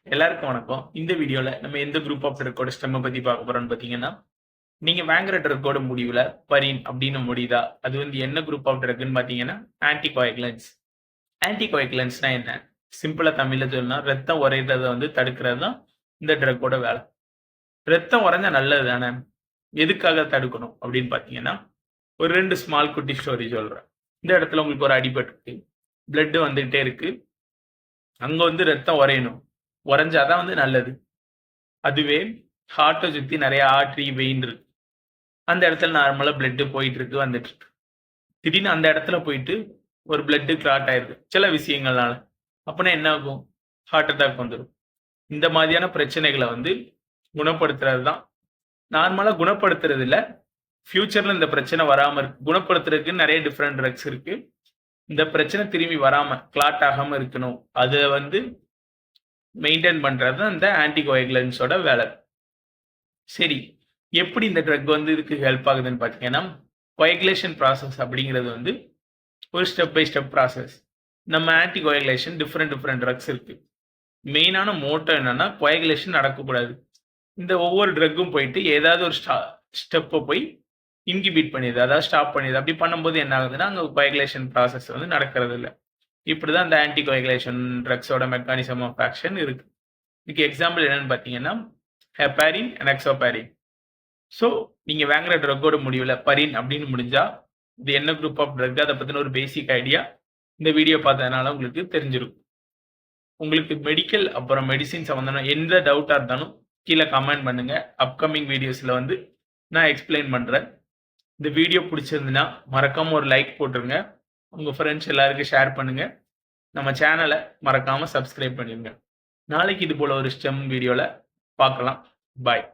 எல்லாருக்கும் வணக்கம். இந்த வீடியோல நம்ம எந்த குரூப் ஆஃப் ட்ரக்கோட ஸ்டெம்ம பத்தி பார்க்க போறோம்னு பார்த்தீங்கன்னா, நீங்க வாங்குற ட்ரக்கோட முடிவுல பரின் அப்படின்னு முடியுதா? அது என்ன குரூப் ஆஃப் ட்ரக்ன்னு பார்த்தீங்கன்னா, ஆன்டிகோயாகுலன்ட்ஸ். ஆன்டிகோயாகுலன்ட்ஸ்னா என்ன? சிம்பிளா தமிழ்ல சொல்லணும்னா, ரத்தம் உறையிறத தடுக்கிறது தான் இந்த ட்ரக்கோட வேலை. ரத்தம் உறைஞ்சா நல்லது தானே? எதுக்காக தடுக்கணும் அப்படின்னு பார்த்தீங்கன்னா, ஒரு 2 ஸ்மால் குட்டி ஸ்டோரி சொல்றேன். இந்த இடத்துல உங்களுக்கு ஒரு அடிபட்டுருக்கு. பிளட் வந்துகிட்டே இருக்கு. அங்க ரத்தம் உறையணும். உறைஞ்சா தான் நல்லது. அதுவே ஹார்ட்ட சுத்தி நெறைய ஆர்டரி, வெயின் இருக்கு. அந்த இடத்துல நார்மலா பிளட் போயிட்டு இருக்கு, வந்துட்டு இருக்கு. திடீர்னு அந்த இடத்துல போயிட்டு ஒரு பிளட் கிளாட் ஆயிருது. சில விஷயங்கள்னால. அப்பன்னா என்ன ஆகும்? ஹார்ட் அட்டாக் வந்துரும். இந்த மாதிரியான பிரச்சனைகள குணப்படுத்துறது தான். நார்மலா குணப்படுத்துறது இல்ல. ஃபியூச்சர்ல இந்த பிரச்சனை வராம குணப்படுத்துறதுக்கு நெறைய டிஃபரெண்ட் ட்ரக்ஸ் இருக்கு. இந்த பிரச்சனை திரும்பி வராம, கிளாட் ஆகாம இருக்கணும். அத மெயின்டெயின் பண்றது தான் இந்த ஆன்டிகோயாகுலன்ட்ஸோட வேலை. சரி. எப்படி இந்த ட்ரக் இதுக்கு ஹெல்ப் ஆகுதுன்னு பார்த்தீங்கன்னா, கோயாகுலேஷன் ப்ராசஸ் அப்படிங்கிறது ஒரு ஸ்டெப் பை ஸ்டெப் ப்ராசஸ். நம்ம ஆன்டிகோயாகுலேஷன் டிஃபரெண்ட் ட்ரக்ஸ் இருக்கு. மெயினான மோட்டோ என்னன்னா, கோயாகுலேஷன் நடக்கக்கூடாது. இந்த ஒவ்வொரு ட்ரக்கும் போயிட்டு ஏதாவது ஒரு ஸ்டெப்ப போய் இன்ஹிபிட் பண்ணிடுது. அதாவது ஸ்டாப் பண்ணிடுது. அப்படி பண்ணும்போது என்ன ஆகுதுன்னா, அங்க கோயாகுலேஷன் ப்ராசஸ் நடக்கிறது இல்ல. இப்படிதான் இந்த ஆன்டிகோயாகுலேஷன் ட்ரக்ஸோட மெக்கானிசம் ஆஃப் ஆக்ஷன் இருக்கு. இதுக்கு எக்ஸாம்பிள் என்னன்னு பார்த்தீங்கன்னா, ஹெப்பாரின், எனாக்ஸோபாரின். ஸோ, நீங்க வாங்குற ட்ரக்கோட முடிவுல பரின் அப்படின்னு முடிஞ்சா, இது என்ன குரூப் ஆஃப் ட்ரக் அத பத்தின ஒரு பேசிக் ஐடியா இந்த வீடியோ பார்த்ததுனால உங்களுக்கு தெரிஞ்சிருக்கும். உங்களுக்கு மெடிக்கல் அப்புறம் மெடிசின் சம்மந்தமா எந்த டவுட்டா இருந்தாலும் கீழ கமெண்ட் பண்ணுங்க. அப்கமிங் வீடியோஸ்ல நான் எக்ஸ்பிளைன் பண்றேன். இந்த வீடியோ பிடிச்சிருந்ததுன்னா மறக்காம ஒரு லைக் போட்டுருங்க. உங்க ஃப்ரெண்ட்ஸ் எல்லாருக்கும் ஷேர் பண்ணுங்க. நம்ம சேனல மறக்காம சப்ஸ்கிரைப் பண்ணிருங்க. நாளைக்கு இது போல ஒரு ஸ்டெம் வீடியோல பார்க்கலாம். பாய்.